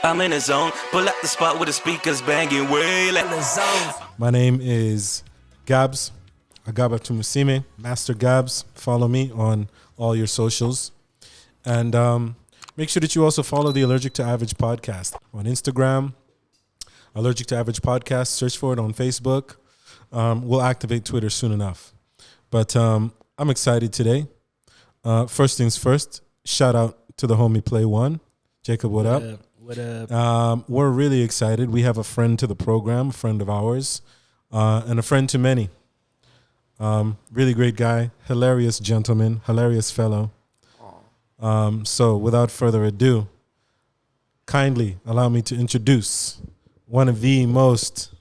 I'm in the zone. Pull up the spot with the speakers banging way like the zone. My name is Gabs. Agaba Tumusime, Mastergabs. Follow me on all your socials. And make sure that you also follow the Allergic to Average podcast on Instagram. Allergic to Average podcast. Search for it on Facebook. We'll activate Twitter soon enough. But I'm excited today. First things first, shout out to the homie Play01. Jacob, what up? What up? We're really excited. We have a friend to the program, a friend of ours, and a friend to many. Really great guy, hilarious gentleman, hilarious fellow. So without further ado, kindly allow me to introduce one of the most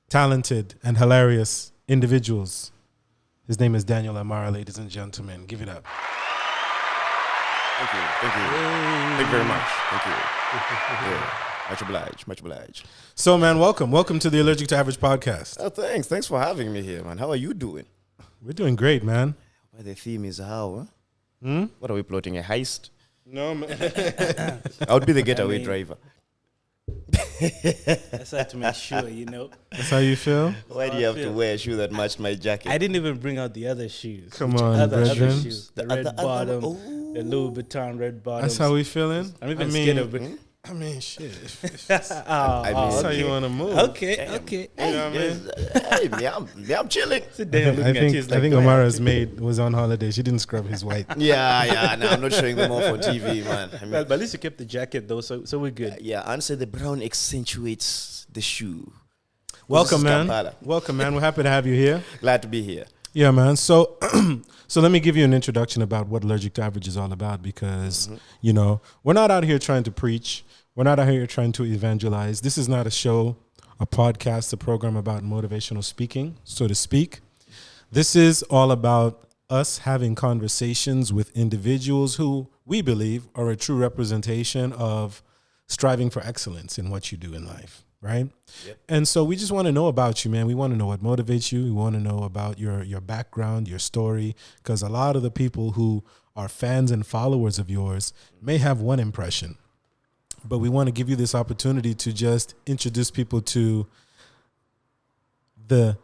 talented and hilarious individuals. His name is Daniel Omara, ladies and gentlemen. Give it up. Thank you. Thank you very much. Thank you. Yeah. Much obliged. So, man, welcome to the Allergic to Average podcast. Oh, thanks for having me here, man. How are you doing? We're doing great, man. Well, the theme is how, huh? What are we plotting, a heist? No, man. I would be the getaway driver. That's how to make sure, you know. That's how you feel? Why do you have to wear a shoe that matched my jacket? I didn't even bring out the other shoes. Come on, other brethren. shoes. The red bottom, the Louis Vuitton red bottom. That's how we feeling? I'm even scared of it. I mean, shit. I mean, That's how you want to move. Okay. You know what I mean? Hey, I'm chilling. Sit there looking at you. It's I like, think Omara's maid was on holiday. She didn't scrub his white. Yeah. No, I'm not showing them off on TV, man. I mean, Well, but at least you kept the jacket though, so we're good. yeah, answer the brown accentuates the shoe. Welcome, This is man. Kampala. Welcome, man. We're happy to have you here. Glad to be here. Yeah, man. So, so let me give you an introduction about what Allergic to Average is all about because, you know, we're not out here trying to preach. We're not out here trying to evangelize. This is not a show, a podcast, a program about motivational speaking, so to speak. This is all about us having conversations with individuals who we believe are a true representation of striving for excellence in what you do in life, right? Yep. And so we just want to know about you, man. We want to know what motivates you. We want to know about your background, your story, because a lot of the people who are fans and followers of yours may have one impression. But we want to give you this opportunity to just introduce people to the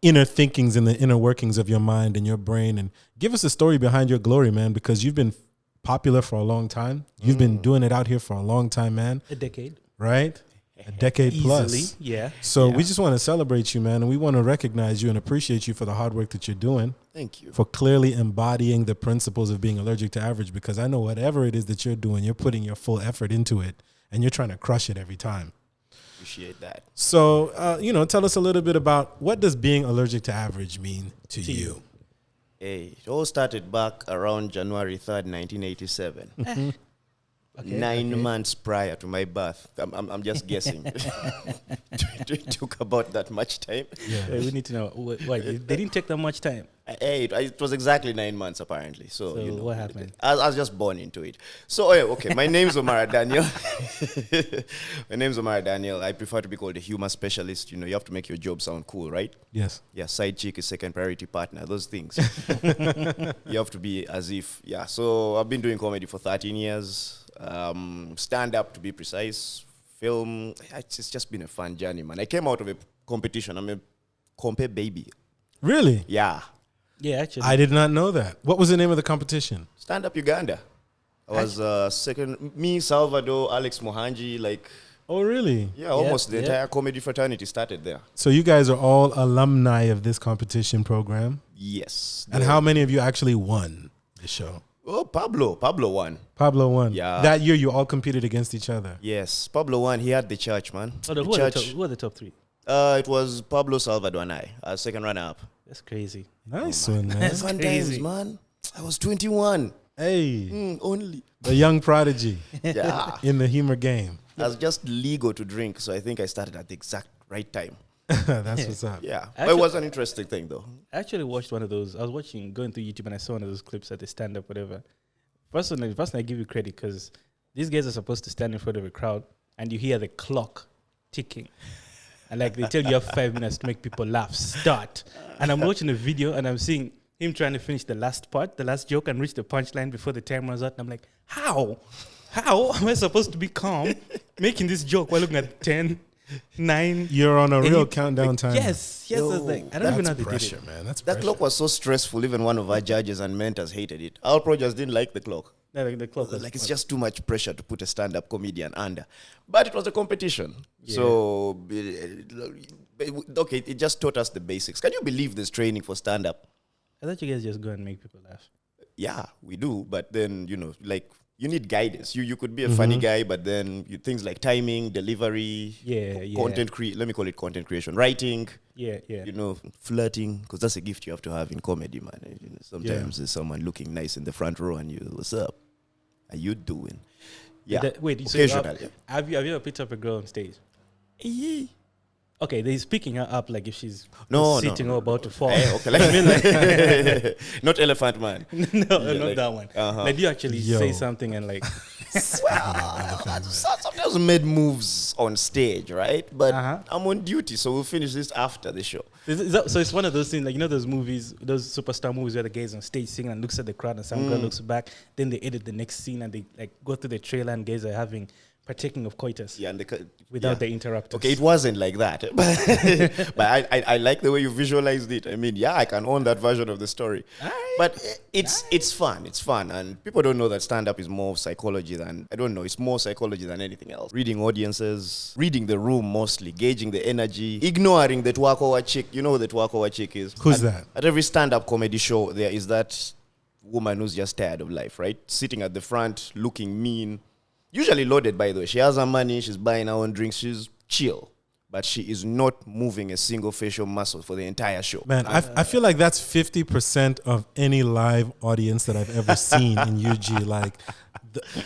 inner thinkings and the inner workings of your mind and your brain, and give us a story behind your glory, man, because you've been popular for a long time. You've been doing it out here for a long time, man. A decade. Right? A decade plus. Easily, yeah. So Yeah. we just want to celebrate you, man, and we want to recognize you and appreciate you for the hard work that you're doing, Thank you. for clearly embodying the principles of being allergic to average, because I know whatever it is that you're doing, you're putting your full effort into it, and you're trying to crush it every time. Appreciate that. So, tell us a little bit about what does being allergic to average mean to you? Hey, it all started back around January 3rd, 1987. Okay, 9 months prior to my birth. I'm just guessing. It took about that much time. Yeah. We need to know. Why they didn't take that much time. Hey, it was exactly 9 months apparently. So you know, what happened? I was just born into it. So okay, my name's Omara Daniel. My name's Omara Daniel. I prefer to be called a humor specialist. You know, you have to make your job sound cool, right? Yes. Yeah, side chick is second priority partner. Those things. You have to be as if. Yeah. So I've been doing comedy for 13 years. Stand up to be precise. Film. It's just been a fun journey, man. I came out of a competition. I'm a compare baby. Really? Yeah. Yeah, actually. I did not know that. What was the name of the competition? Stand Up Uganda. I was second. Me, Salvador, Alex Mohanji, like, Oh, really? yeah, almost the yeah. entire comedy fraternity started there. So you guys are all alumni of this competition program. Yes. And how many of you actually won the show? Oh, Pablo won. Pablo won. Yeah. That year you all competed against each other. Yes, Pablo won. He had the church, man. Oh, The who are church. the top three? It was Pablo, Salvador, and I. Second runner-up. That's crazy. Nice one, man. That's Fun crazy. times, man. I was 21. Hey, Only. the young prodigy Yeah. in the humor game. I was just legal to drink, so I think I started at the exact right time. That's what's up. Yeah. But Actually- it was an interesting thing, though. I actually watched one of those. I was going through YouTube and I saw one of those clips at the stand-up, whatever. Personally, I give you credit because these guys are supposed to stand in front of a crowd and you hear the clock ticking. And like they tell you have 5 minutes to make people laugh. Start. And I'm watching the video and I'm seeing him trying to finish the last part, the last joke, and reach the punchline before the time runs out. And I'm like, How am I supposed to be calm making this joke while looking at 10, 9? You're on a and real you- countdown time. Yes. I was like, I don't even know how they did pressure, it. man. That's That pressure. clock was so stressful. Even one of our judges and mentors hated it. Our pro just didn't like the clock. No, the clock was Like it's just too much pressure to put a stand-up comedian under. But it was a competition, so okay, it just taught us the basics. Can you believe there's training for stand-up? I thought you guys just go and make people laugh. Yeah, we do. But then like you need guidance. You could be a funny guy, but then things like timing, delivery, content let me call it content creation, writing. Yeah. Flirting, because that's a gift you have to have in comedy, man. Sometimes there's someone looking nice in the front row, and you, what's up? How you doing? Yeah. Wait, so occasionally. have you ever picked up a girl on stage? Okay, they're picking her up like if she's sitting or about to fall. Okay, like, not Elephant Man. No, not that one. Like, do you actually say Yo. something and like, Sometimes made moves on stage, right? But Uh-huh. I'm on duty, so we'll finish this after the show. so it's one of those things, like, you know, those movies, those superstar movies where the guy's on stage singing and looks at the crowd and some girl looks back, then they edit the next scene and they like go through the trailer and guys are partaking of coitus Yeah, and without the interrupters. Okay, it wasn't like that, but I like the way you visualized it. I mean, I can own that version of the story. But it's fun. It's fun, and people don't know that stand-up is more psychology than it's more psychology than anything else. Reading audiences, reading the room mostly, gauging the energy, ignoring the Twakowa chick. You know who the Twakowa chick is? Who's that? At every stand-up comedy show, there is that woman who's just tired of life, right? Sitting at the front, looking mean. Usually loaded, by the way. She has her money, she's buying her own drinks, she's chill. But she is not moving a single facial muscle for the entire show. Man, I feel like that's 50% of any live audience that I've ever seen in UG. Like,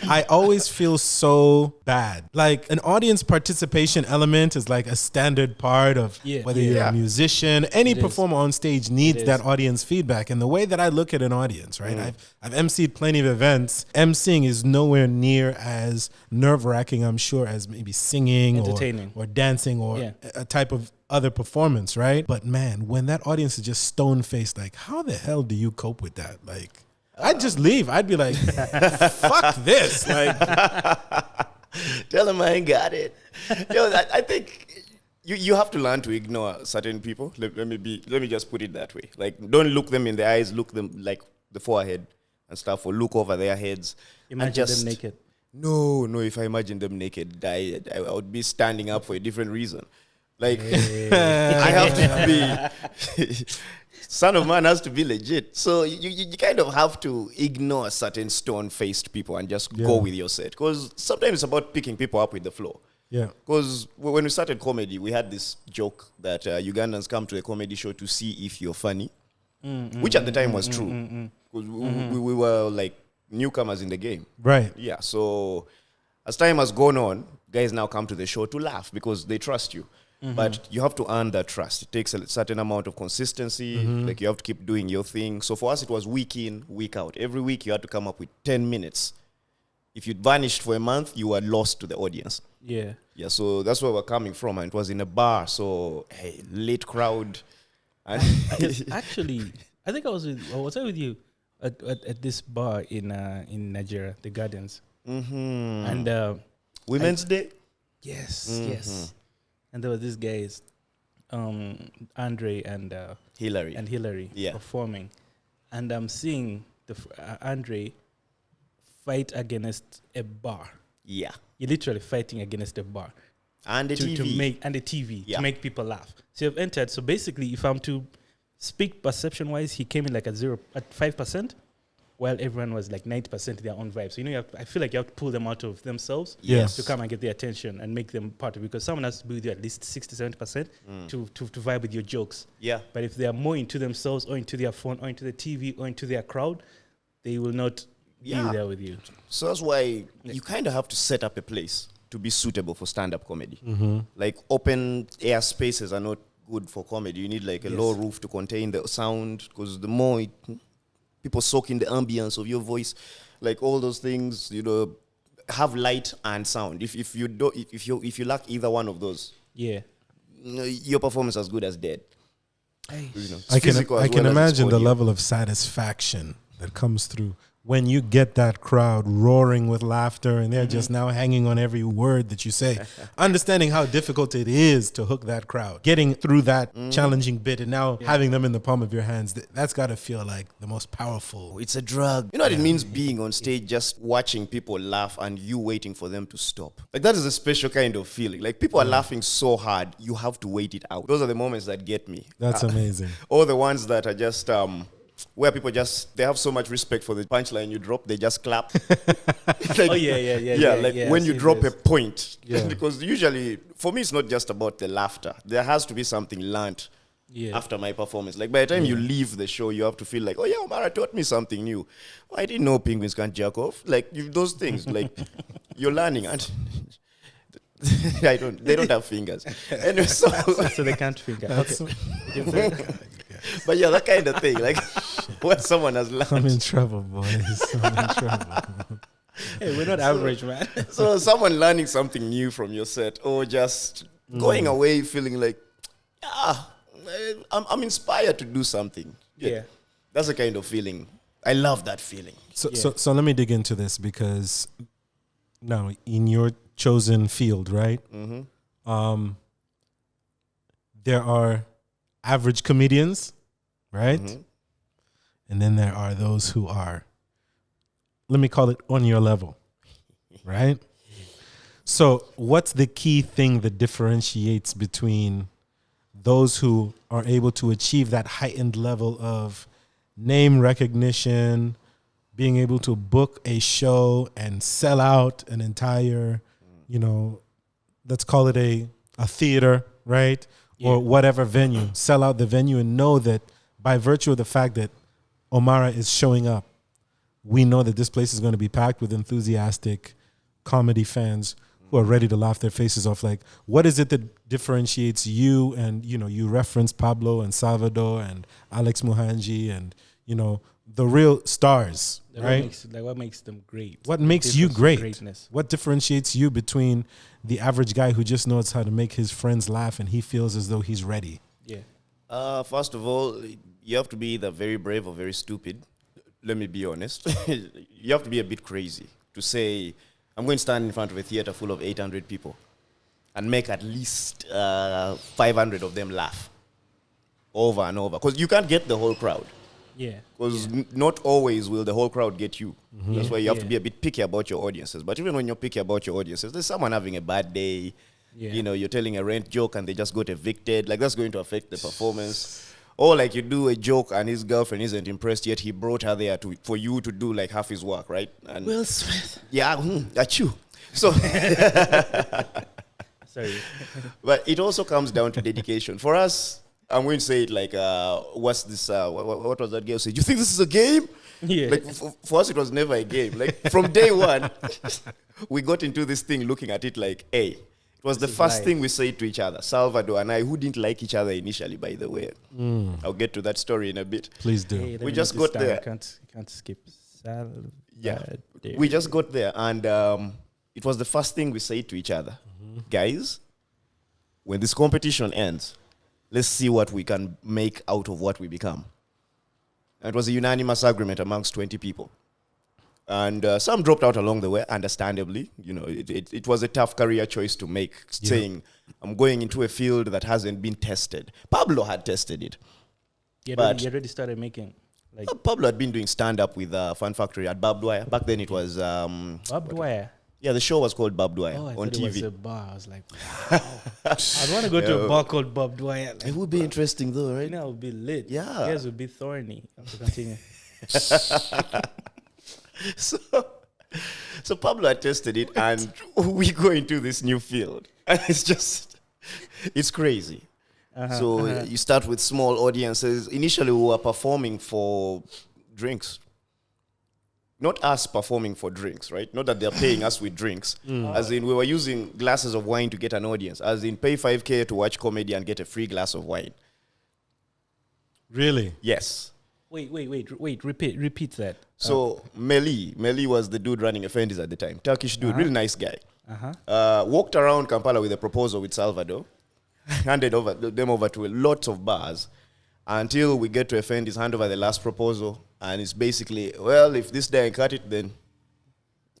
I always feel so bad. Like, an audience participation element is like a standard part of whether you're a musician, any performer on stage needs that audience feedback. And the way that I look at an audience, right? I've emceed plenty of events. Emceeing is nowhere near as nerve-wracking, I'm sure, as maybe singing Entertaining. or dancing or a type of other performance, right? But man, when that audience is just stone-faced, like, how the hell do you cope with that? Like, I'd just leave. I'd be like, fuck this. Like, Tell them I ain't got it. I think you have to learn to ignore certain people. Let me just put it that way. Like, don't look them in the eyes, look them like the forehead and stuff, or look over their heads. Imagine them naked. No, if I imagine them naked, I would be standing up for a different reason. Like, I have to be, son of man has to be legit. So you kind of have to ignore certain stone-faced people and just go with your set. Because sometimes it's about picking people up with the flow. yeah. Because when we started comedy, we had this joke that Ugandans come to the comedy show to see if you're funny, which at the time was true. Because we were like newcomers in the game. Right. Yeah, so as time has gone on, guys now come to the show to laugh because they trust you. But you have to earn that trust. It takes a certain amount of consistency. Like, you have to keep doing your thing. So for us, it was week in, week out. Every week, you had to come up with 10 minutes. If you vanished for a month, you were lost to the audience. Yeah. Yeah, so that's where we're coming from. And it was in a bar, so, hey, late crowd. And Actually, I think I was with you at this bar in Nigeria, the Gardens. And Women's Day? yes. And there were these guys, Andre and Hillary. Yeah. performing, and I'm seeing Andre fight against a bar. Yeah. You're literally fighting against a bar And the TV. to make people laugh. So you've entered. So basically, if I'm to speak perception-wise, he came in like at 5%, while everyone was like 90% their own vibe. So I feel like you have to pull them out of themselves Yes. to come and get their attention and make them part of it, because someone has to be with you at least 60-70% to vibe with your jokes. Yeah. But if they are more into themselves or into their phone or into the TV or into their crowd, they will not be there with you. So that's why you kind of have to set up a place to be suitable for stand-up comedy. Like, open air spaces are not good for comedy. You need like a low roof to contain the sound, because the more people soak in the ambience of your voice, like all those things, have light and sound. If you lack either one of those, your performance is as good as dead. It's I physical as can well as it's imagine the audio. level of satisfaction that comes through when you get that crowd roaring with laughter and they're just now hanging on every word that you say, understanding how difficult it is to hook that crowd, getting through that challenging bit and now having them in the palm of your hands, that's got to feel like the most powerful. It's a drug. You know what it means being on stage, just watching people laugh and you waiting for them to stop. Like that is a special kind of feeling. Like people are laughing so hard, you have to wait it out. Those are the moments that get me. That's amazing. Or the ones that are just where people they have so much respect for the punchline you drop, they just clap. Like, when you drop a point. Because usually, for me, it's not just about the laughter. There has to be something learned after my performance. Like by the time you leave the show, you have to feel like, oh yeah, Omara taught me something new. Oh, I didn't know penguins can't jerk off. Like those things, like you're learning. And they don't have fingers. Anyway, so they can't finger. Okay. But yeah, that kind of thing, like when someone has learned. I'm in trouble, boys. I'm in trouble. Hey, we're not average, man. So someone learning something new from your set, or just going away feeling like, I'm inspired to do something. Yeah. That's the kind of feeling. I love that feeling. So let me dig into this, because now in your chosen field, right? There are average comedians, right? And then there are those who are, let me call it, on your level, right? So what's the key thing that differentiates between those who are able to achieve that heightened level of name recognition, being able to book a show and sell out an entire, let's call it a theater, right? Or whatever venue, sell out the venue and know that by virtue of the fact that Omara is showing up, we know that this place is going to be packed with enthusiastic comedy fans who are ready to laugh their faces off. Like, what is it that differentiates you? And, you reference Pablo and Salvador and Alex Muhanji and, the real stars, right? What makes them great? What makes you great? Greatness. What differentiates you between the average guy who just knows how to make his friends laugh and he feels as though he's ready? Yeah. First of all, you have to be either very brave or very stupid. Let me be honest. You have to be a bit crazy to say, I'm going to stand in front of a theater full of 800 people and make at least 500 of them laugh over and over. Because you can't get the whole crowd. Yeah. Because not always will the whole crowd get you. That's why you have to be a bit picky about your audiences. But even when you're picky about your audiences, there's someone having a bad day. You're telling a rent joke and they just got evicted. Like, that's going to affect the performance. Or like you do a joke and his girlfriend isn't impressed yet. He brought her there for you to do like half his work, right? And Will Smith. Yeah, that's you. So, sorry. But it also comes down to dedication. For us, I'm going to say it like, what's this? What was that girl say? You think this is a game? Yeah. Like for us, it was never a game. Like from day one, we got into this thing looking at it like, hey, it was the first thing we said to each other, Salvador and I, who didn't like each other initially, by the way. I'll get to that story in a bit. Please do. Hey, We just got there. Can't skip. Salvador. Yeah, we just got there, and it was the first thing we said to each other, guys. When this competition ends, let's see what we can make out of what we become. And it was a unanimous agreement amongst 20 people. And some dropped out along the way, understandably. It was a tough career choice to make, saying, I'm going into a field that hasn't been tested. Pablo had tested it. You already started making... Pablo had been doing stand-up with Fun Factory at Barbed Wire. Back then it was... Barbed Wire? Yeah, the show was called Barbed Wire on TV. It was a bar. I was like, wow. I'd want to go to a bar called Barbed Wire. It would be interesting though, right? It would be lit. Yeah. You guys would be thorny. To continue. So Pablo had tested it, and we go into this new field. And it's crazy. So you start with small audiences. Initially, we were performing for drinks. Not us performing for drinks, right? Not that they're paying us with drinks. As in, we were using glasses of wine to get an audience. As in, pay 5K to watch comedy and get a free glass of wine. Really? Yes. Wait. Repeat that. So, Meli was the dude running Effendi's at the time. Turkish dude, really nice guy. Walked around Kampala with a proposal with Salvador. Handed them over to lots of bars until we get to Effendi's, hand over the last proposal. And it's basically, well, if this day I cut it, then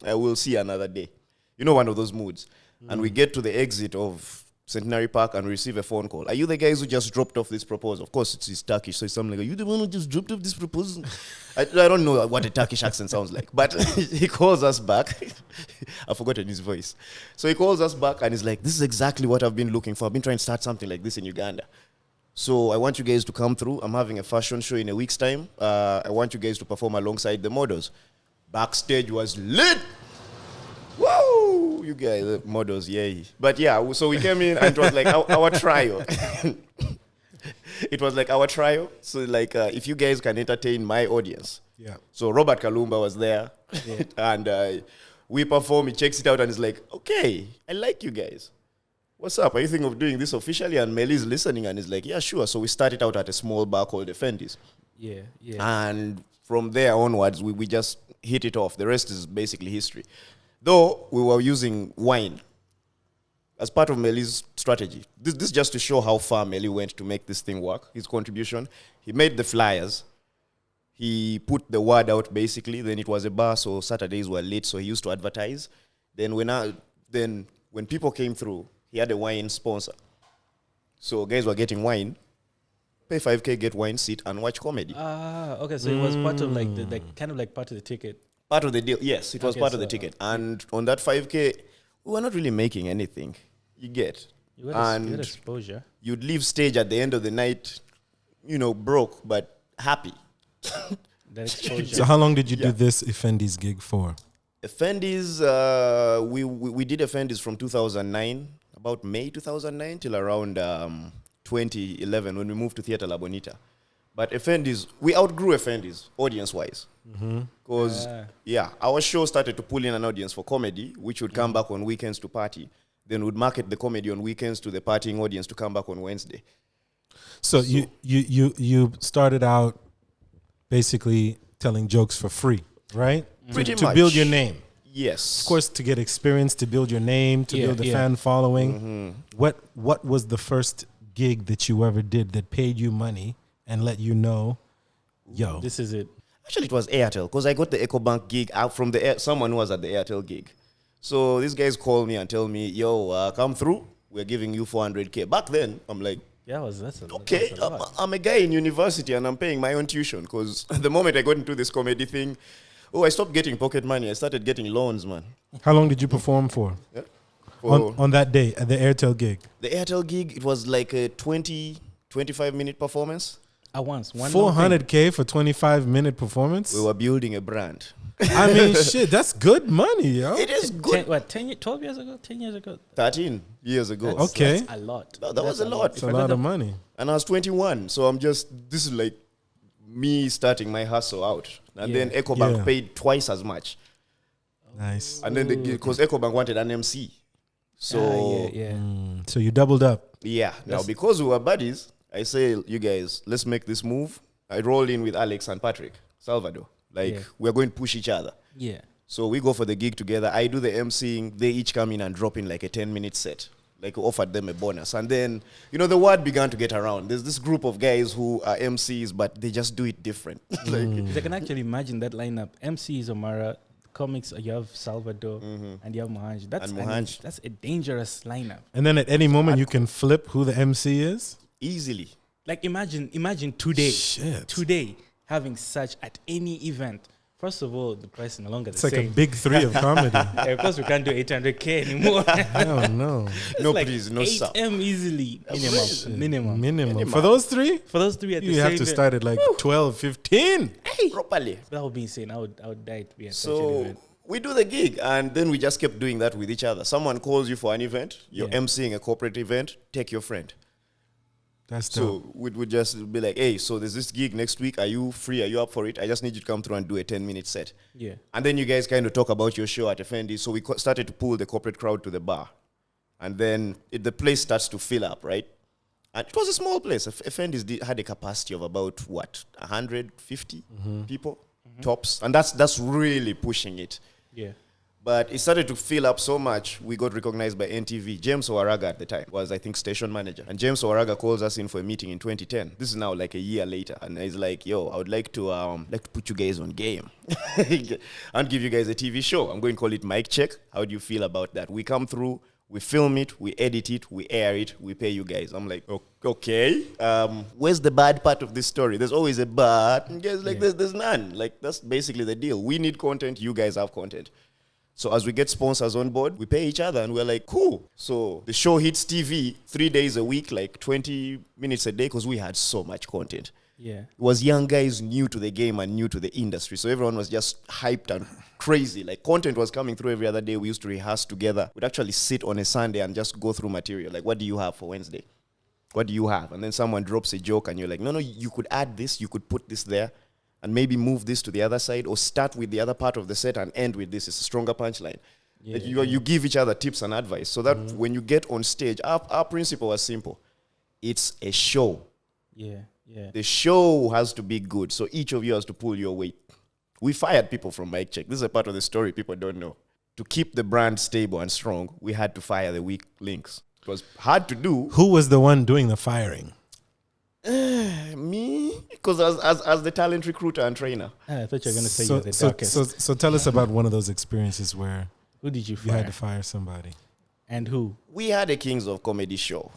I will see another day. You know, one of those moods. And we get to the exit of Centenary Park and receive a phone call. Are you the guys who just dropped off this proposal? Of course, it's Turkish, so it's something like, are you the one who just dropped off this proposal? I don't know what a Turkish accent sounds like, but he calls us back. I've forgotten his voice. So he calls us back and he's like, this is exactly what I've been looking for. I've been trying to start something like this in Uganda. So I want you guys to come through. I'm having a fashion show in a week's time. I want you guys to perform alongside the models. Backstage was lit. Woo! You guys, the models, yay. But yeah, so we came in and it was like our trial. It was like our trial. So like, if you guys can entertain my audience. Yeah. So Robert Kalumba was there. Yeah. And we perform, he checks it out and he's like, okay, I like you guys. What's up? Are you thinking of doing this officially? And Melly's listening and he's like, yeah, sure. So we started out at a small bar called Effendi's. Yeah. And from there onwards, we just hit it off. The rest is basically history. Though we were using wine as part of Melly's strategy. This just to show how far Melly went to make this thing work, his contribution. He made the flyers. He put the word out basically. Then it was a bar, so Saturdays were late, so he used to advertise. Then when people came through, he had a wine sponsor. So guys were getting wine, pay 5K, get wine, sit and watch comedy. Okay, so it was part of like the kind of like part of the ticket. Part of the deal, yes, it was part of the ticket. And on that 5K, we were not really making anything. You get. You got exposure. You'd leave stage at the end of the night, broke, but happy. That exposure. So how long did you do this Effendi's gig for? Effendi's, we did Effendi's from 2009, about May 2009 till around 2011 when we moved to Theatre La Bonita. But Effendi's, we outgrew Effendi's audience-wise. Because, our show started to pull in an audience for comedy, which would come back on weekends to party. Then would market the comedy on weekends to the partying audience to come back on Wednesday. So you started out basically telling jokes for free, right? Pretty much. To build your name. Yes. Of course, to get experience, to build your name, to build a fan following. What was the first gig that you ever did that paid you money and let you know, yo, this is it? Actually, it was Airtel, because I got the EcoBank gig out from someone who was at the Airtel gig. So these guys call me and tell me, yo, come through. We're giving you 400K. Back then, I'm like, okay, I'm a guy in university and I'm paying my own tuition, because the moment I got into this comedy thing, I stopped getting pocket money. I started getting loans, man. How long did you perform for? Yeah. On that day at the Airtel gig? The Airtel gig, it was like a 25-minute performance. At once. 400K for 25-minute performance? We were building a brand. I mean, shit, that's good money, yo. It is good. 12 years ago? 10 years ago? 13 years ago. Okay. That's a lot. That was a lot. It's a lot of money. And I was 21, so this is like me starting my hustle out. And then EcoBank paid twice as much. Nice. And then because EcoBank wanted an MC. So, So you doubled up. Yeah. Now, because we were buddies, I say, you guys, let's make this move. I rolled in with Alex and Patrick Salvador. We're going to push each other. Yeah. So we go for the gig together. I do the MCing. They each come in and drop in like a 10-minute set. Like we offered them a bonus. And then, the word began to get around. There's this group of guys who are MCs, but they just do it different. I can actually imagine that lineup. MC is Omara. Comics, you have Salvador and you have Mohanj. That's a dangerous lineup. And then at any moment, you can flip who the MC is? Easily. Like imagine today. Shit. Today, having such at any event. First of all, the price is no longer the same. It's like same. a big three of comedy. Of course, we can't do 800K anymore. Hell no. No, like please, no sub. 8M easily. Minimum. For those three? For those three at the you same have to start at like 12, 15. Properly. That would be insane. I would die to be at such an So event. we do the gig, and then we just kept doing that with each other. Someone calls you for an event, you're emceeing a corporate event, take your friend. That's dope. So we would just be like, hey, so there's this gig next week. Are you free? Are you up for it? I just need you to come through and do a 10-minute set. Yeah. And then you guys kind of talk about your show at Effendi. So we started to pull the corporate crowd to the bar. And then the place starts to fill up, right? And it was a small place. Effendi's had a capacity of about, 150 people, tops. And that's really pushing it. Yeah. But it started to fill up so much, we got recognized by NTV. James Owaraga at the time was, I think, station manager. And James Owaraga calls us in for a meeting in 2010. This is now like a year later. And he's like, yo, I would like to put you guys on game and give you guys a TV show. I'm going to call it Mic Check. How do you feel about that? We come through, we film it, we edit it, we air it, we pay you guys. I'm like, okay. Where's the bad part of this story? There's always a but. And guys, like, there's none. Like, that's basically the deal. We need content, you guys have content. So as we get sponsors on board, we pay each other and we're like, cool. So the show hits TV 3 days a week, like 20 minutes a day, because we had so much content. Yeah. It was young guys new to the game and new to the industry. So everyone was just hyped and crazy. Like, content was coming through every other day. We used to rehearse together. We'd actually sit on a Sunday and just go through material. Like, what do you have for Wednesday? What do you have? And then someone drops a joke and you're like, no, you could add this, you could put this there, and maybe move this to the other side, or start with the other part of the set and end with this. It's a stronger punchline. Yeah. Like, you give each other tips and advice so that when you get on stage, our principle was simple. It's a show. Yeah. Yeah. The show has to be good, so each of you has to pull your weight. We fired people from Mic Check. This is a part of the story people don't know. To keep the brand stable and strong, we had to fire the weak links. It was hard to do. Who was the one doing the firing? Me? Because as the talent recruiter and trainer. I thought you were going to say you're the darkest. So tell us about one of those experiences where Who did you you fire? had to fire somebody. And who? We had a Kings of Comedy show.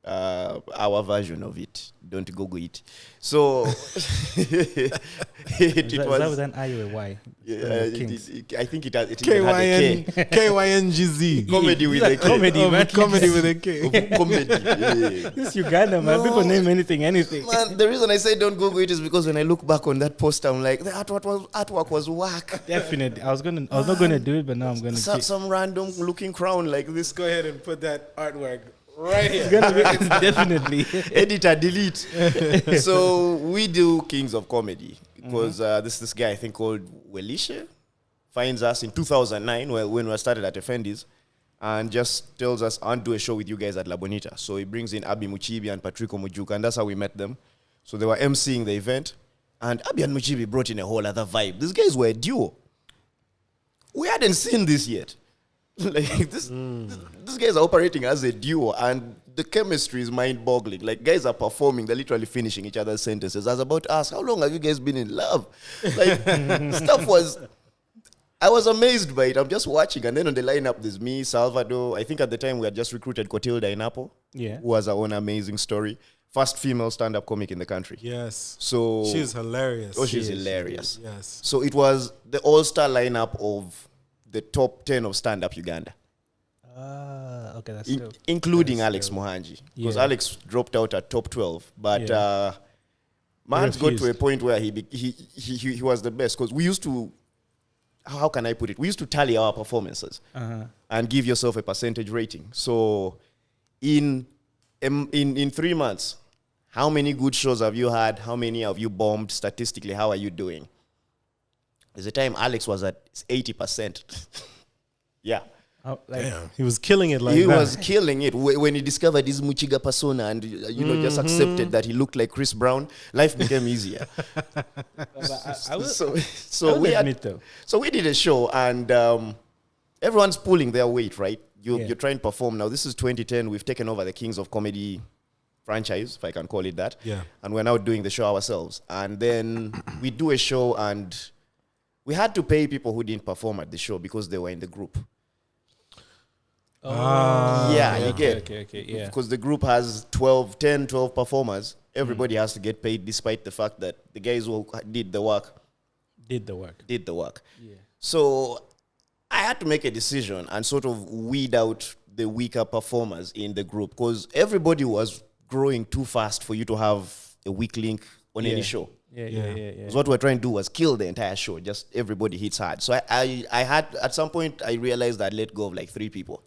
Our version of it. Don't Google it. So it Is that was. with an I or a Y? I think it had a K. KYNGZ. Comedy with a K. Comedy, man. Comedy with a K. Comedy. Yeah. This Uganda, man. People name anything. Man, the reason I say don't Google it is because when I look back on that poster, I'm like, the artwork was whack. Definitely. I was not gonna do it, but now I'm gonna. Some random looking crown like this. Go ahead and put that artwork right It's here. gonna be it's definitely. Editor, delete. So we do Kings of Comedy because this guy I think called Welishe finds us in 2009 when we started at Effendi's and just tells us, I'll do a show with you guys at La Bonita. So he brings in Abi Muchibi and Patrico Mujuka, and that's how we met them. So they were emceeing the event, and Abi and Muchibi brought in a whole other vibe. These guys were a duo. We hadn't seen this yet. Like these guys are operating as a duo, and the chemistry is mind-boggling. Like, guys are performing, they're literally finishing each other's sentences. I was about to ask, how long have you guys been in love? Like, I was amazed by it. I'm just watching, and then on the lineup, there's me, Salvador. I think at the time we had just recruited Cotilda in Apple, who has her own amazing story. First female stand-up comic in the country. Yes. So She's hilarious. Oh, she's hilarious. Yes. So it was the all-star lineup of the top 10 of stand-up Uganda. Okay, that's Including Alex Mohanji. Because Alex dropped out at top 12. But Mohanji got to a point where he was the best. Because we used to, how can I put it? We used to tally our performances and give yourself a percentage rating. So in 3 months, how many good shows have you had? How many have you bombed? Statistically, how are you doing? There's a time Alex was at 80%. Yeah. Damn, he was killing it like he that. was killing it. When he discovered his Muchiga persona and, just accepted that he looked like Chris Brown, life became easier. So we did a show, and everyone's pulling their weight, right? You're trying to perform. Now, this is 2010. We've taken over the Kings of Comedy franchise, if I can call it that. Yeah. And we're now doing the show ourselves. And then we do a show, and we had to pay people who didn't perform at the show because they were in the group. You get. Okay. Because the group has 10, 12 performers. Everybody has to get paid despite the fact that the guys who did the work. Yeah. So I had to make a decision and sort of weed out the weaker performers in the group because everybody was growing too fast for you to have a weak link on any show. Because what we're trying to do was kill the entire show. Just everybody hits hard. So I had, at some point, I realized I'd let go of like 3 people.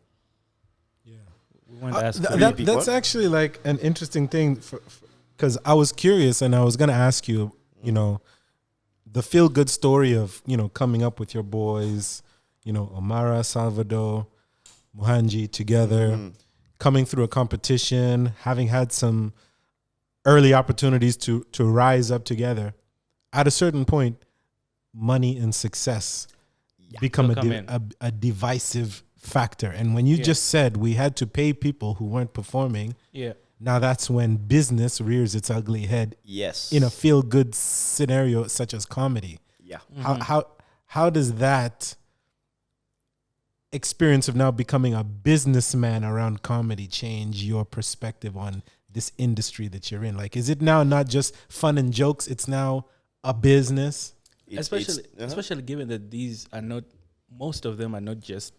That's actually like an interesting thing because I was curious and I was going to ask you, the feel-good story of, coming up with your boys, Omara, Salvador, Mohanji together, coming through a competition, having had some early opportunities to rise up together. At a certain point, money and success become They'll come in. a divisive factor. And when you Yeah. just said we had to pay people who weren't performing, Yeah. now that's when business rears its ugly head Yes. in a feel-good scenario such as comedy. Yeah. How does that experience of now becoming a businessman around comedy change your perspective on this industry that you're in? Like, is it now not just fun and jokes? It's now a business. Especially given that these are not, most of them are not just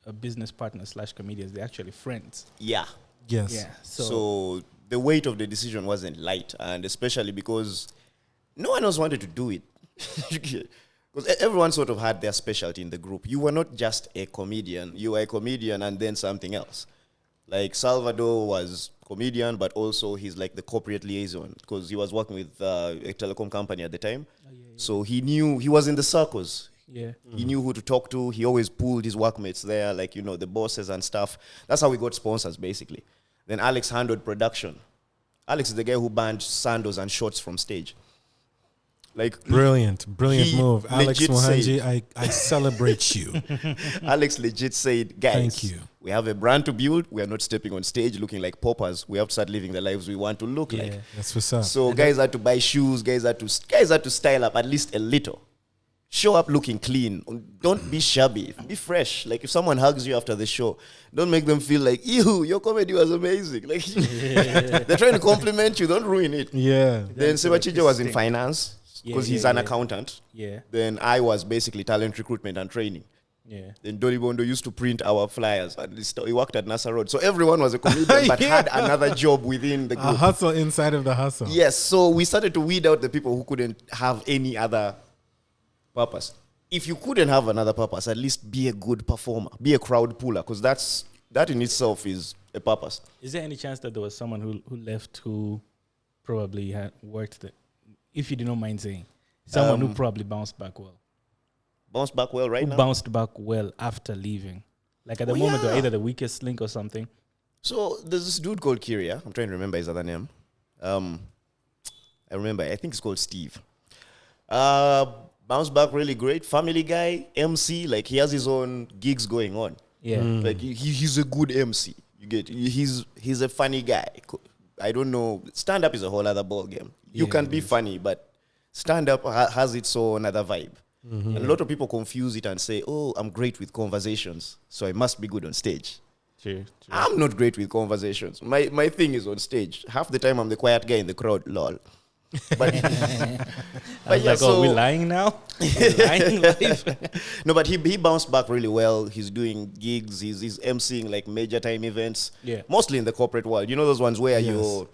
a business partner / comedians. They're actually friends. Yeah. Yes. Yeah. So the weight of the decision wasn't light, and especially because no one else wanted to do it. Because everyone sort of had their specialty in the group. You were not just a comedian. You were a comedian and then something else. Like Salvador was comedian, but also he's like the corporate liaison because he was working with a telecom company at the time. So he knew, he was in the circles. Yeah. He knew who to talk to. He always pulled his workmates there, like, the bosses and stuff. That's how we got sponsors, basically. Then Alex handled production. Alex is the guy who banned sandals and shorts from stage. Like, Brilliant he move. Alex legit Mohanji, I celebrate you. Alex legit said, guys, Thank you. we have a brand to build. We are not stepping on stage looking like paupers. We have to start living the lives we want to look like. That's what's up. So guys had to buy shoes. Guys had to style up at least a little. Show up looking clean. Don't be shabby. Be fresh. Like if someone hugs you after the show, don't make them feel like, ew, your comedy was amazing. Like they're trying to compliment you. Don't ruin it. Yeah. Then Sebachija was in finance because he's an accountant. Yeah. Then I was basically talent recruitment and training. Yeah. Then Dolly Bondo used to print our flyers. And he worked at NASA Road. So everyone was a comedian but had another job within the group. A hustle inside of the hustle. Yes. So we started to weed out the people who couldn't have any other purpose. If you couldn't have another purpose, at least be a good performer. Be a crowd puller. Because that in itself is a purpose. Is there any chance that there was someone who left who probably had worked, if you do not mind saying, someone who probably bounced back well? Bounced back well right now? Bounced back well after leaving. Like at the moment, they're either the weakest link or something. So there's this dude called Kyria. I'm trying to remember his other name. I think it's called Steve. Bounced back really great. Family guy, MC. Like he has his own gigs going on. Yeah. Like he's a good MC. You get? He's a funny guy. I don't know. Stand up is a whole other ball game. You can be funny, but stand up has its own other vibe. And a lot of people confuse it and say, "Oh, I'm great with conversations, so I must be good on stage." True. I'm not great with conversations. My thing is on stage. Half the time I'm the quiet guy in the crowd. Lol. But Like, are we lying now? Lying live? No, but he bounced back really well. He's doing gigs. He's emceeing like major time events. Yeah. Mostly in the corporate world. You know those ones where you're,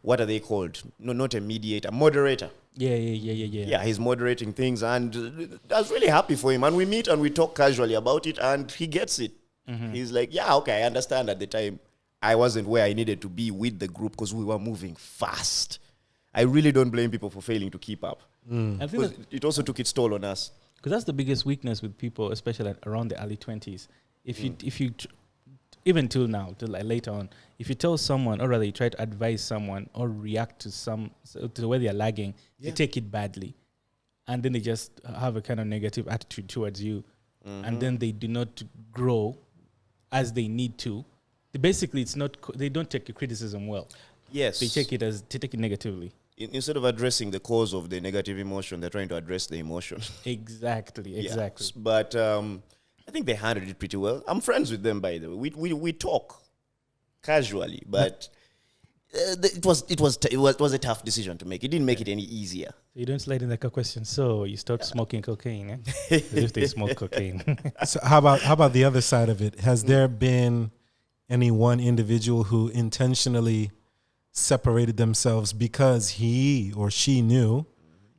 what are they called? No, not a mediator, moderator. Yeah. Yeah, he's moderating things, and I was really happy for him. And we meet and we talk casually about it, and he gets it. He's like, yeah, okay, I understand. At the time, I wasn't where I needed to be with the group because we were moving fast. I really don't blame people for failing to keep up. I think It also took its toll on us. because that's the biggest weakness with people, especially around the early 20s. If you even till now, till like later on, if you tell someone, or rather you try to advise someone or react to where they're lagging, they take it badly, and then they just have a kind of negative attitude towards you, and then they do not grow as they need to. Basically, they don't take your criticism well. Yes. They take it negatively. Instead of addressing the cause of the negative emotion, they're trying to address the emotion. Exactly. Yeah. But I think they handled it pretty well. I'm friends with them, by the way. We talk casually, but it was a tough decision to make. It didn't make it any easier. You don't slide in like a question. So you stopped smoking cocaine, eh? As if they smoke cocaine. So how about the other side of it? Has there been any one individual who intentionally separated themselves because he or she knew,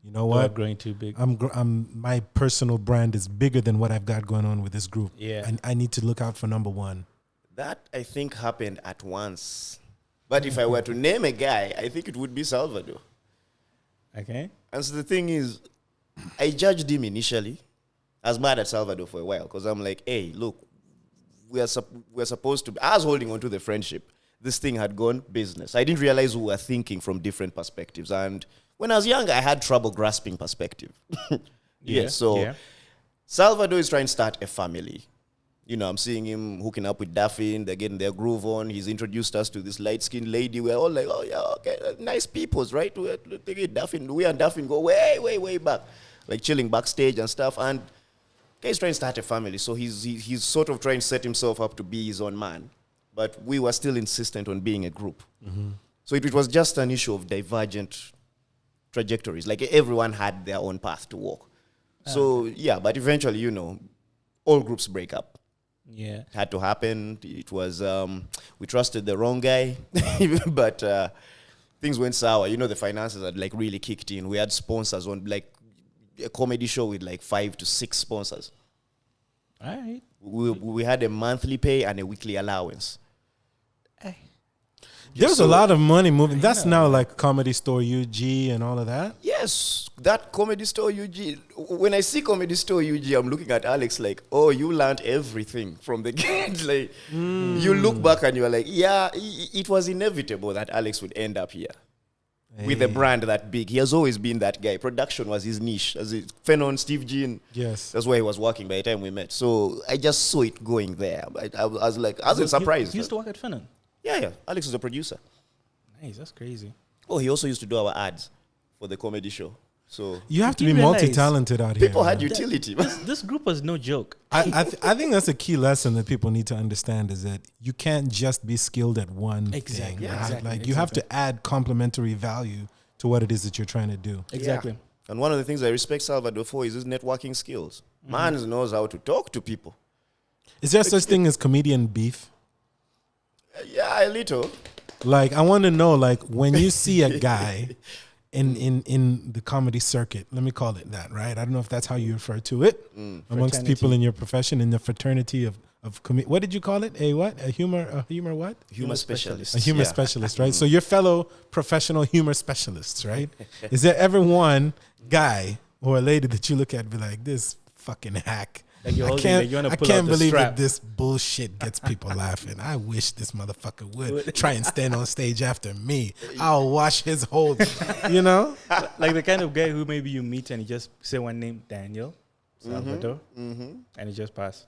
you know We're what, growing too big. my personal brand is bigger than what I've got going on with this group. Yeah. And I need to look out for number one. That, I think, happened at once. But if I were to name a guy, I think it would be Salvador. Okay. And so the thing is, I judged him initially. I was mad at Salvador for a while because I'm like, hey, look, we're supposed to be. I was holding on to the friendship. This thing had gone business. I didn't realize we were thinking from different perspectives. And when I was young, I had trouble grasping perspective. So Salvador is trying to start a family. You know, I'm seeing him hooking up with Daphne. They're getting their groove on. He's introduced us to this light-skinned lady. We're all like, oh, yeah, okay, nice peoples, right? We and Daphne go way back, like chilling backstage and stuff. And he's trying to start a family. So he's sort of trying to set himself up to be his own man. But we were still insistent on being a group. Mm-hmm. So it was just an issue of divergent trajectories. Like everyone had their own path to walk. So, yeah, but eventually, you know, all groups break up. Yeah. It had to happen. It was, we trusted the wrong guy, but things went sour. You know, the finances had like really kicked in. We had sponsors on like a comedy show with like 5 to 6 sponsors. All right. We had a monthly pay and a weekly allowance. There's a lot of money moving. That's now like Comedy Store UG and all of that. Yes, that Comedy Store UG. When I see Comedy Store UG, I'm looking at Alex like, oh, you learned everything from the get. Like, you look back and you're like, yeah, it was inevitable that Alex would end up here with a brand that big. He has always been that guy. Production was his niche. As Fenon, Steve Jean. Yes, that's where he was working by the time we met. So I just saw it going there. I was like, I was surprised. He used to work at Fenon. Yeah. Alex was a producer. Nice, that's crazy. Oh, he also used to do our ads for the comedy show. So you have to be multi-talented out here. People had utility. This group was no joke. I think that's a key lesson that people need to understand is that you can't just be skilled at one thing. Yeah, right? exactly. Like you have to add complementary value to what it is that you're trying to do. Exactly. Yeah. And one of the things I respect Salvador for is his networking skills. Man knows how to talk to people. Is there such thing as comedian beef? Yeah, a little. Like, I want to know, like, when you see a guy in the comedy circuit, let me call it that, right? I don't know if that's how you refer to it amongst people in your profession, in the fraternity of what did you call it? A what? A humor what? Humor specialist. A humor specialist, right? So your fellow professional humor specialists, right? Is there ever one guy or a lady that you look at and be like, this fucking hack? Like I can't believe that this bullshit gets people laughing. I wish this motherfucker would try and stand on stage after me. I'll wash his whole, you know? Like the kind of guy who maybe you meet and you just say one name, Daniel, Salvador, and it just pass.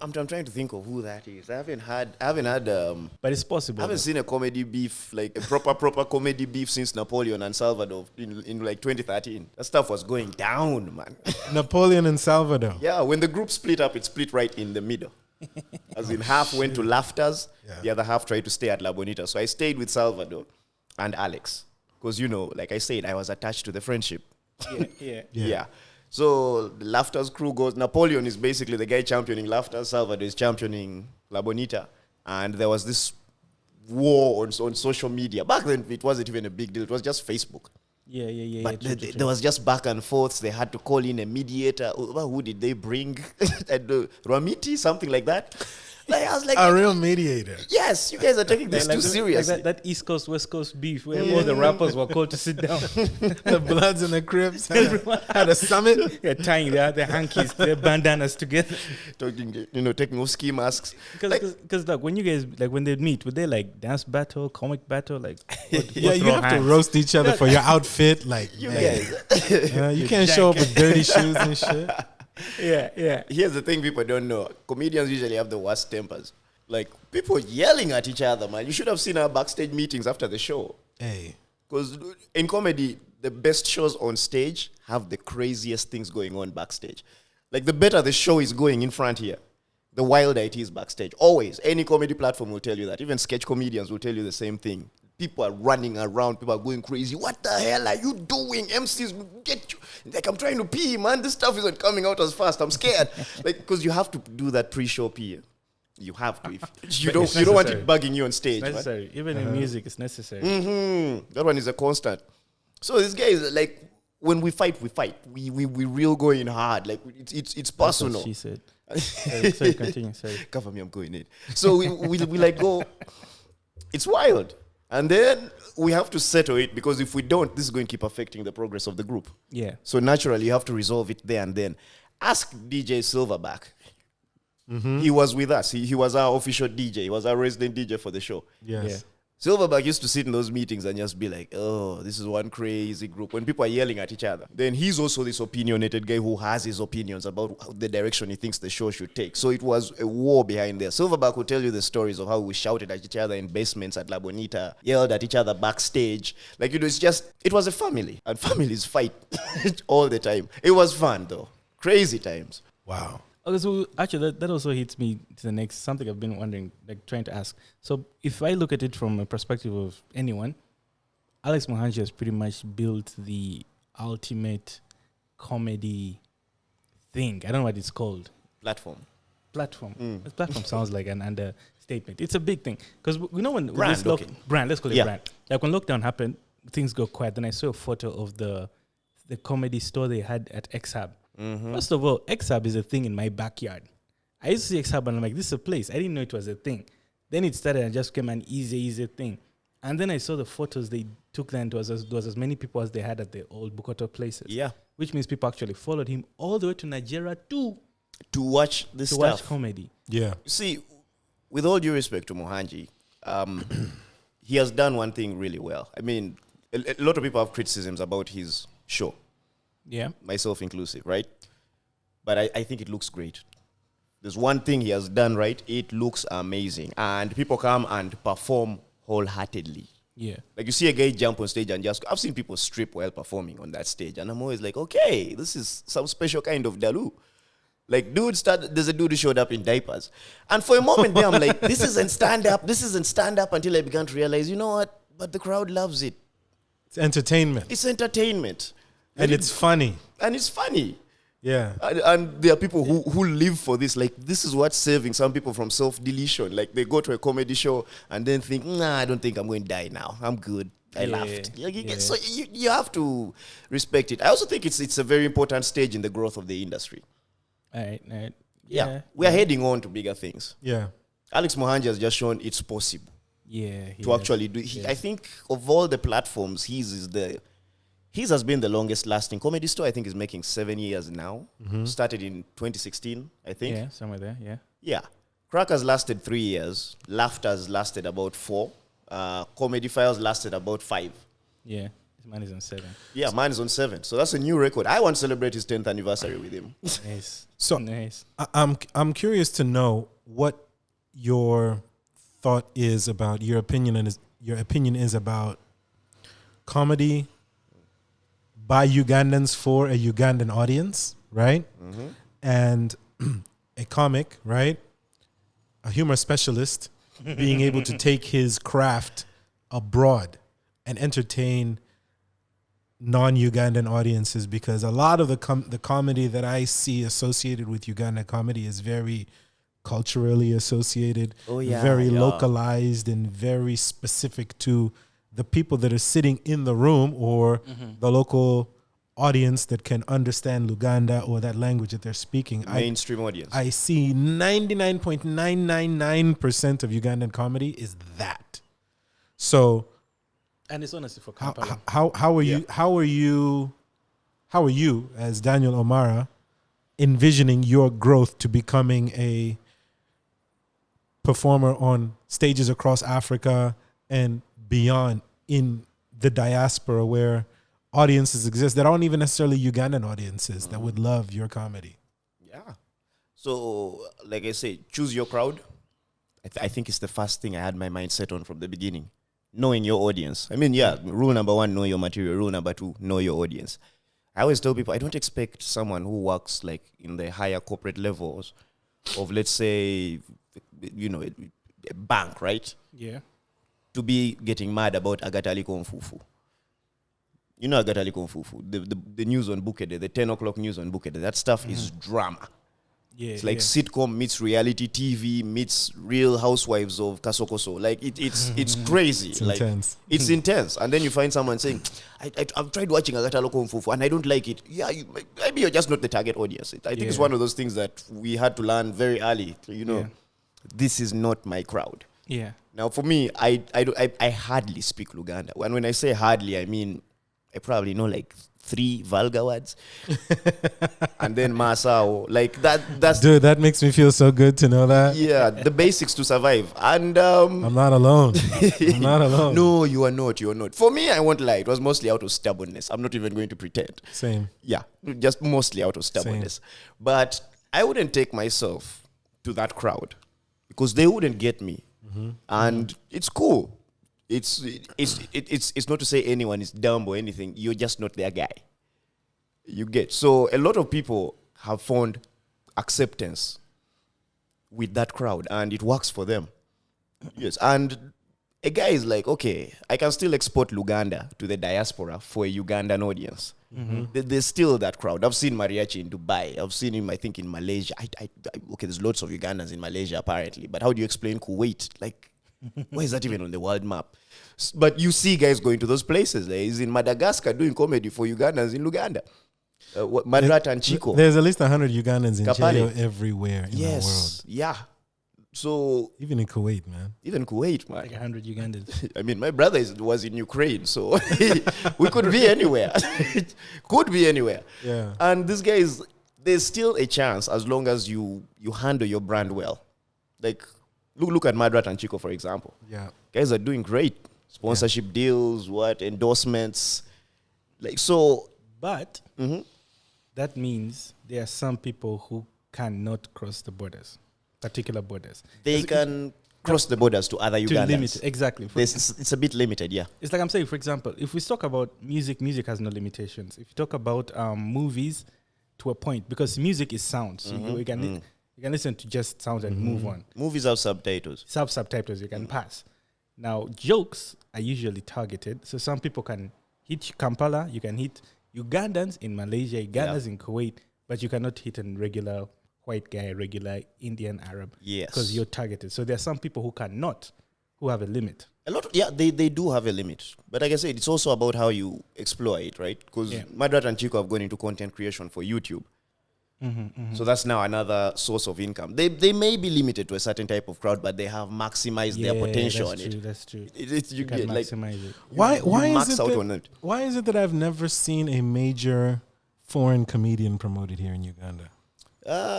I'm trying to think of who that is. I haven't had but it's possible. I haven't seen a comedy beef, like a proper comedy beef since Napoleon and Salvador in like 2013. That stuff was going down, man. Napoleon and Salvador. Yeah, when the group split up, it split right in the middle. As in half went to Laughters, the other half tried to stay at La Bonita. So I stayed with Salvador and Alex. Because, you know, like I said, I was attached to the friendship. Yeah. So the Laughter's crew goes, Napoleon is basically the guy championing Laughter, Salvador is championing La Bonita. And there was this war on social media. Back then, it wasn't even a big deal. It was just Facebook. Yeah. But there was just back and forth. They had to call in a mediator. Who did they bring? Ramiti, something like that. Like, I was like, a real mediator. Yes, you guys are taking this too seriously. Like that East Coast, West Coast beef where all the rappers were called to sit down. The Bloods and the Crips had a summit. Yeah, tying their hankies, their bandanas together. Taking off ski masks. Because like when you guys, like when they meet, would they like dance battle, comic battle? Like, you have to roast each other for your outfit. Like, you guys. You can't show up with dirty shoes and shit. Yeah. Here's the thing people don't know. Comedians usually have the worst tempers. Like, people yelling at each other, man. You should have seen our backstage meetings after the show. Hey. Because in comedy, the best shows on stage have the craziest things going on backstage. Like, the better the show is going in front here, the wilder it is backstage. Always. Any comedy platform will tell you that. Even sketch comedians will tell you the same thing. People are running around. People are going crazy. What the hell are you doing? MCs, get you. Like, I'm trying to pee, man. This stuff isn't coming out as fast. I'm scared. Like, because you have to do that pre-show pee. You have to. If you don't want it bugging you on stage. It's necessary. Right? Even in music, it's necessary. That one is a constant. So this guy is like, when we fight, we fight. We real going hard. Like, it's personal. That's what she said. Sorry, continue. Sorry. Cover me, I'm going in. So we like go, it's wild. And then we have to settle it because if we don't, this is going to keep affecting the progress of the group. Yeah. So naturally, you have to resolve it there and then. Ask DJ Silverback. He was with us. He was our official DJ. He was our resident DJ for the show. Yes. Silverback used to sit in those meetings and just be like, oh, this is one crazy group. When people are yelling at each other. Then he's also this opinionated guy who has his opinions about the direction he thinks the show should take. So it was a war behind there. Silverback would tell you the stories of how we shouted at each other in basements at La Bonita, yelled at each other backstage. Like, it was a family. And families fight all the time. It was fun, though. Crazy times. Wow. Okay, so actually, that also hits me to the next, something I've been wondering, like trying to ask. So if I look at it from a perspective of anyone, Alex Mohanji has pretty much built the ultimate comedy thing. I don't know what it's called. Platform. Platform sounds like an understatement. It's a big thing. Because we know when Brand, this okay. brand, let's call it Yeah. brand. Like when lockdown happened, things got quiet. Then I saw a photo of the comedy store they had at X-Hub. First of all, X-Hub is a thing in my backyard. I used to see X-Hub and I'm like, this is a place. I didn't know it was a thing. Then it started and just became an easy thing. And then I saw the photos they took then. There was as many people as they had at the old Bukoto places. Yeah. Which means people actually followed him all the way to Nigeria to watch this watch stuff. comedy. Yeah. See, with all due respect to Mohanji, he has done one thing really well. I mean, a lot of people have criticisms about his show, Yeah. myself inclusive, right? But I think it looks great. There's one thing he has done right. It looks amazing. And people come and perform wholeheartedly. Yeah. Like, you see a guy jump on stage and I've seen people strip while performing on that stage. And I'm always like, okay, this is some special kind of Dalu. Like, there's a dude who showed up in diapers. And for a moment there, I'm like, this isn't stand-up until I began to realize, you know what? But the crowd loves it. It's entertainment. It's entertainment. And it's funny. And it's funny. Yeah. And there are people who live for this. Like, this is what's saving some people from self-deletion. Like, they go to a comedy show and then think, nah, I don't think I'm going to die now. I'm good. I laughed. Like, so you have to respect it. I also think it's a very important stage in the growth of the industry. All right. Yeah. We're heading on to bigger things. Yeah. Alex Mohanji has just shown it's possible Yeah. to actually do. I think of all the platforms, his has been the longest lasting comedy store. I think is making 7 years now. Started in 2016, I think. Yeah, somewhere there, yeah. Yeah. Crack has lasted 3 years. Laughter has lasted about 4. Comedy Files lasted about 5. Yeah. Mine is on 7. Yeah, mine is on 7. So that's a new record. I want to celebrate his 10th anniversary with him. Nice. So nice. I'm curious to know what your thought is about your opinion is about comedy by Ugandans for a Ugandan audience, right? And a comic, right? A humor specialist being able to take his craft abroad and entertain non-Ugandan audiences, because a lot of the comedy that I see associated with Ugandan comedy is very culturally associated, very localized and very specific to the people that are sitting in the room or the local audience that can understand Luganda or that language that they're speaking. Mainstream audience. I see 99.999% of Ugandan comedy is that. So And it's honestly for Kampala. how are you as Daniel Omara envisioning your growth to becoming a performer on stages across Africa and beyond in the diaspora where audiences exist that aren't even necessarily Ugandan audiences that would love your comedy? Yeah. So, like I say, choose your crowd. I think it's the first thing I had my mind set on from the beginning. Knowing your audience. I mean, rule number 1, know your material. Rule number 2, know your audience. I always tell people, I don't expect someone who works like in the higher corporate levels of, let's say, a bank, right? Yeah. To be getting mad about Agatali Konfufu. You know Agatali Konfufu, the news on Bukede, the 10 o'clock news on Bukede. That stuff is drama. Yeah. It's like sitcom meets reality TV meets Real Housewives of Kasokoso. Like it's crazy. It's like intense. It's intense. And then you find someone saying, I've tried watching Agatha Konfufu and I don't like it. Yeah, maybe you're just not the target audience. I think it's one of those things that we had to learn very early. This is not my crowd. Yeah. Now for me, I hardly speak Luganda. And when I say hardly, I mean I probably know like 3 vulgar words. And then Masao. Like that's Dude, that makes me feel so good to know that. yeah, the basics to survive. And I'm not alone. I'm not alone. no, you are not. You are not. For me, I won't lie. It was mostly out of stubbornness. I'm not even going to pretend. Same. Yeah, just mostly out of stubbornness. But I wouldn't take myself to that crowd because they wouldn't get me. And it's cool. It's not to say anyone is dumb or anything. You're just not their guy. You get. So a lot of people have found acceptance with that crowd, and it works for them. Yes, and a guy is like, okay, I can still export Luganda to the diaspora for a Ugandan audience. There's still that crowd. I've seen Mariachi in Dubai. I've seen him, I think, in Malaysia. Okay, there's lots of Ugandans in Malaysia, apparently. But how do you explain Kuwait? Like, why is that even on the world map? But you see guys going to those places. Like, he's in Madagascar doing comedy for Ugandans in Luganda. Madrat and Chico. There's at least 100 Ugandans in Kapare. jail everywhere in the world. Yes, yeah. So Even in Kuwait, man. even Kuwait, man. Like 100 Ugandans. I mean, my brother was in Ukraine, so we could be anywhere. Could be anywhere. Yeah. And this guy is, there's still a chance as long as you handle your brand well. Like, look at Madrat and Chico, for example. Yeah. Guys are doing great. Sponsorship deals, endorsements. Like, so. But that means there are some people who cannot cross the borders, particular borders. They can cross the borders to other To limit, Ugandans. exactly. It's a bit limited, yeah. It's like I'm saying, for example, if we talk about music, music has no limitations. If you talk about movies, to a point, because music is sound. So you can listen to just sound and move on. Movies have subtitles. Subtitles you can pass. Now, jokes are usually targeted. So some people can hit Kampala, you can hit Ugandans in Malaysia, Ugandans in Kuwait, but you cannot hit a regular white guy, regular Indian Arab. Yes. Because you're targeted. So there are some people who cannot, who have a limit. They do have a limit. But like I said, it's also about how you explore it, right? Because Madrat and Chico have gone into content creation for YouTube. So that's now another source of income. They may be limited to a certain type of crowd, but they have maximized their potential on it. That's true. You can get like maximize it. Why max is it out that, on it. why is it that I've never seen a major foreign comedian promoted here in Uganda?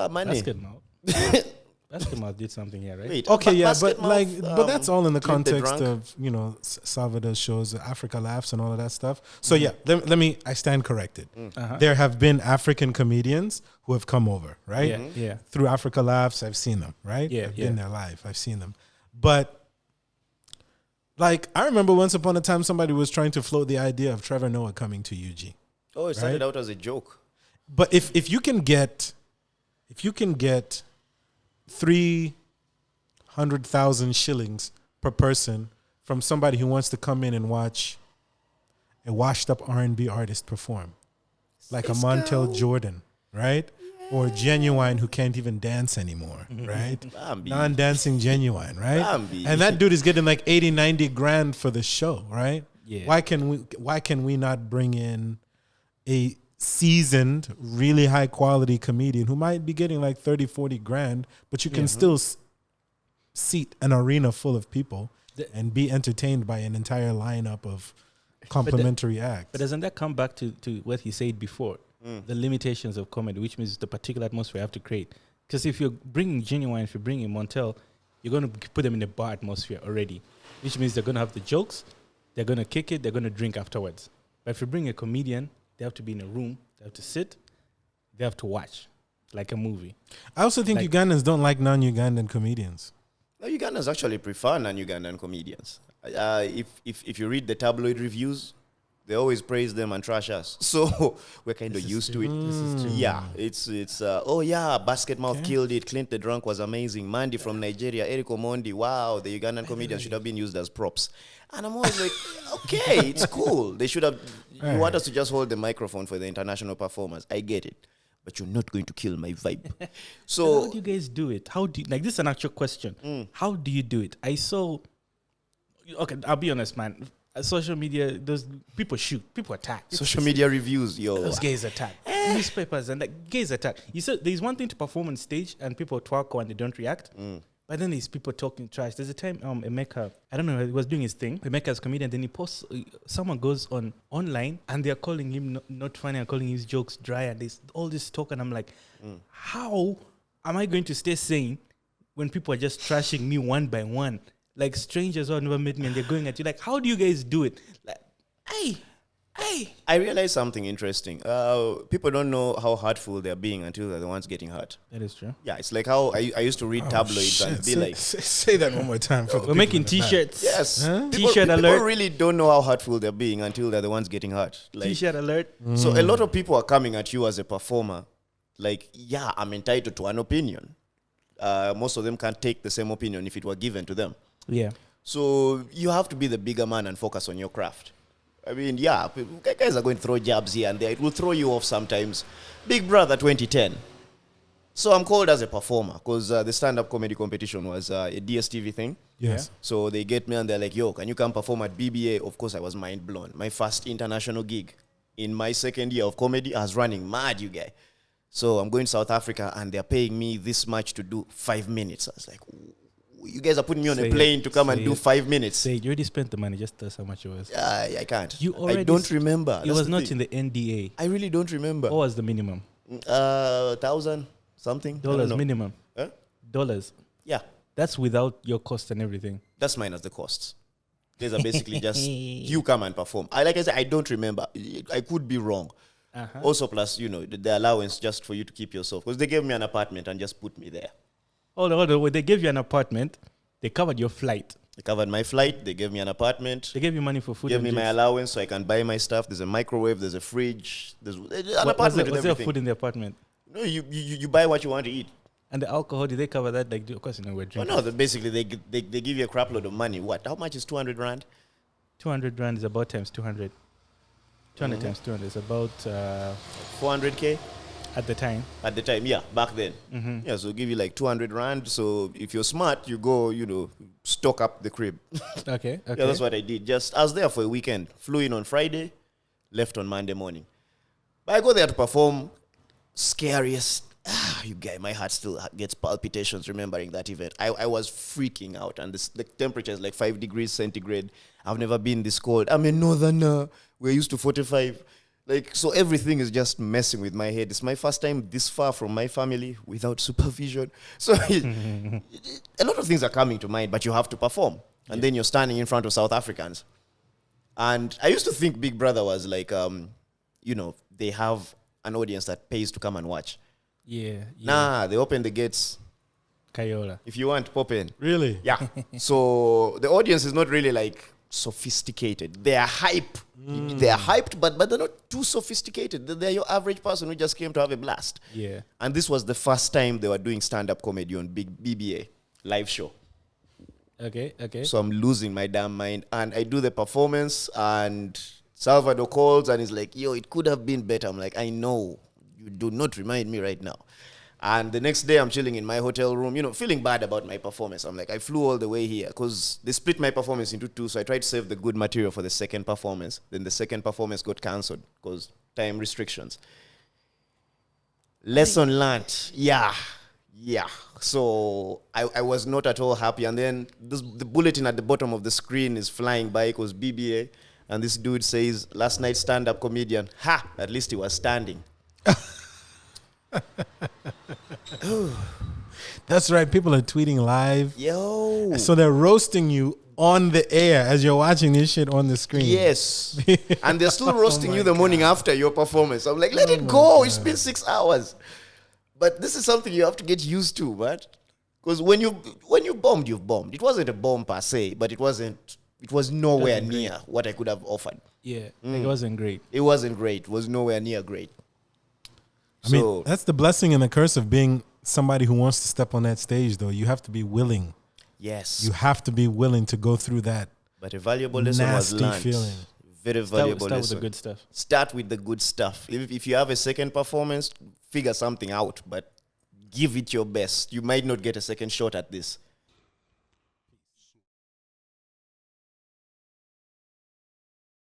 money. Basketball. Basketball did something here, right? Wait, Okay, yeah, but Basketmouth, like, but that's all in the Clint the context Drunk. of, you know, Salvador shows, Africa Laughs and all of that stuff. So yeah, let me, I stand corrected. There have been African comedians who have come over, right? Yeah, yeah. Through Africa Laughs, I've seen them, right? Yeah, I've yeah. been there live. I've seen them. But like, I remember once upon a time somebody was trying to float the idea of Trevor Noah coming to UG. Oh, it started Right? out as a joke. But if you can get 300,000 shillings per person from somebody who wants to come in and watch a washed up R&B artist perform, like a Montel Jordan, right? Or Genuine, who can't even dance anymore, right? Bambi. Non-dancing Genuine, right? Bambi. And that dude is getting like 80, 90 grand for the show, right? Yeah. Why can we not bring in a seasoned, really high quality comedian who might be getting like 30, 40 grand, but you can still seat an arena full of people and be entertained by an entire lineup of complimentary acts. But doesn't that come back to what he said before? The limitations of comedy, which means the particular atmosphere you have to create. Because if you're bringing Genuine, if you're bringing Montel, you're going to put them in a bar atmosphere already, which means they're going to have the jokes, they're going to kick it, they're going to drink afterwards. But if you bring a comedian, they have to be in a room, they have to sit, they have to watch, like a movie. I also think like- Ugandans don't like non-Ugandan comedians. No, Ugandans actually prefer non-Ugandan comedians. If you read the tabloid reviews, they always praise them and trash us. So we're kind of used to it. This is true. Yeah, it's Basketmouth killed it. Clint the Drunk was amazing. Mandy from Nigeria, Eric Omondi. Wow, the Ugandan comedians should have been used as props. And I'm always like, okay, it's cool. They should have. You want us to just hold the microphone for the international performers? I get it, but you're not going to kill my vibe. How So do you guys do it? How do you, like, this is an actual question. How do you do it? I saw, okay, I'll be honest, man. Social media, those people shoot, people attack. social media reviews, yo. Those gays attack. Newspapers and like gays attack. You said there's one thing to perform on stage and people twerk when they don't react. But then there's people talking trash. There's a time Emeka, I don't know, he was doing his thing. Emeka's comedian, then he posts, someone goes online and they're calling him not funny and calling his jokes dry and this all this talk. And I'm like, how am I going to stay sane when people are just trashing me one by one? Like strangers who have never met me and they're going at you. Like, how do you guys do it? Like, hey. I realized something interesting. People don't know how hurtful they're being until they're the ones getting hurt. That is true. Yeah, it's like how I used to read tabloids and be like, say that one more time. For We're making T-shirts. yes, Huh? T-shirt people alert. really don't know how hurtful they're being until they're the ones getting hurt. Like, T-shirt alert. so a lot of people are coming at you as a performer. Like, yeah, I'm entitled to an opinion. Most of them can't take the same opinion if it were given to them. Yeah. So you have to be the bigger man and focus on your craft. I mean, yeah, guys are going to throw jabs here and there. It will throw you off sometimes. Big Brother 2010. So I'm called as a performer because the stand-up comedy competition was a DSTV thing. Yes. So they get me and they're like, yo, can you come perform at BBA? Of course, I was mind blown. My first international gig. In my second year of comedy, I was running mad, you guy. So I'm going to South Africa and they're paying me this much to do 5 minutes. I was like, you guys are putting me on a plane to come and do 5 minutes. Say, you already spent the money. Just tell us how much it was. I can't. I don't remember. It was not in the NDA. I really don't remember. What was the minimum? 1,000 something. I don't Dollars know. minimum. Huh? Dollars. Yeah, That's without your cost and everything. that's minus the costs. These are basically just you come and perform. Like I said, I don't remember. I could be wrong. Also, plus, the allowance just for you to keep yourself. Because they gave me an apartment and just put me there. Hold on. When they gave you an apartment, they covered your flight. They covered my flight. They gave me an apartment. They gave you money for food. Gave and me my drinks. allowance so I can buy my stuff. There's a microwave. There's a fridge. There's an Was apartment there with everything. food in the apartment? No, you buy what you want to eat. And the alcohol, did they cover that? Like, of course, we're Oh, drinking. no, basically they give you a crap load of money. What? How much is 200 rand? 200 rand is about times 200. 200 times 200 is about, 400K? at the time. At the time, yeah, back then. Yeah, so give you like 200 rand. So if you're smart, you go, stock up the crib. Okay. Yeah, that's what I did. I was there for a weekend. Flew in on Friday, left on Monday morning. But I go there to perform. Scariest. You guys, my heart still gets palpitations remembering that event. I was freaking out. And the temperature is like 5 degrees centigrade. I've never been this cold. I'm a northerner. We're used to 45. So everything is just messing with my head. It's my first time this far from my family without supervision. So a lot of things are coming to mind, but you have to perform. And then you're standing in front of South Africans. And I used to think Big Brother was like, they have an audience that pays to come and watch. Yeah. Nah, they open the gates. Kayola. If you want, pop in. Really? Yeah. So the audience is not really like sophisticated. They are hype. They are hyped, but they're not too sophisticated. They're your average person who just came to have a blast. Yeah. And this was the first time they were doing stand-up comedy on big BBA live show. Okay. So I'm losing my damn mind. And I do the performance and Salvador calls and he's like, yo, it could have been better. I'm like, I know. You do not remind me right now. And the next day I'm chilling in my hotel room, feeling bad about my performance. I'm like, I flew all the way here because they split my performance into two. So I tried to save the good material for the second performance. Then the second performance got cancelled because time restrictions. Lesson learned. Yeah. So I was not at all happy. And then the bulletin at the bottom of the screen is flying by because BBA. And this dude says, last night stand-up comedian. Ha! At least he was standing. That's right. People are tweeting live. Yo. So they're roasting you on the air as you're watching this shit on the screen. Yes. And they're still roasting you the morning after your performance. I'm like, let it go. It's been 6 hours. But this is something you have to get used to, right? Because when you bombed, you've bombed. It wasn't a bomb per se, but it was nowhere near what I could have offered. Yeah. It wasn't great. It wasn't great. It was nowhere near great. I mean, that's the blessing and the curse of being somebody who wants to step on that stage, though. You have to be willing. Yes. You have to be willing to go through that. But a valuable lesson was nasty learned. feeling. Very valuable Start with lesson. the good stuff. Start with the good stuff. If you have a second performance, figure something out, but give it your best. You might not get a second shot at this.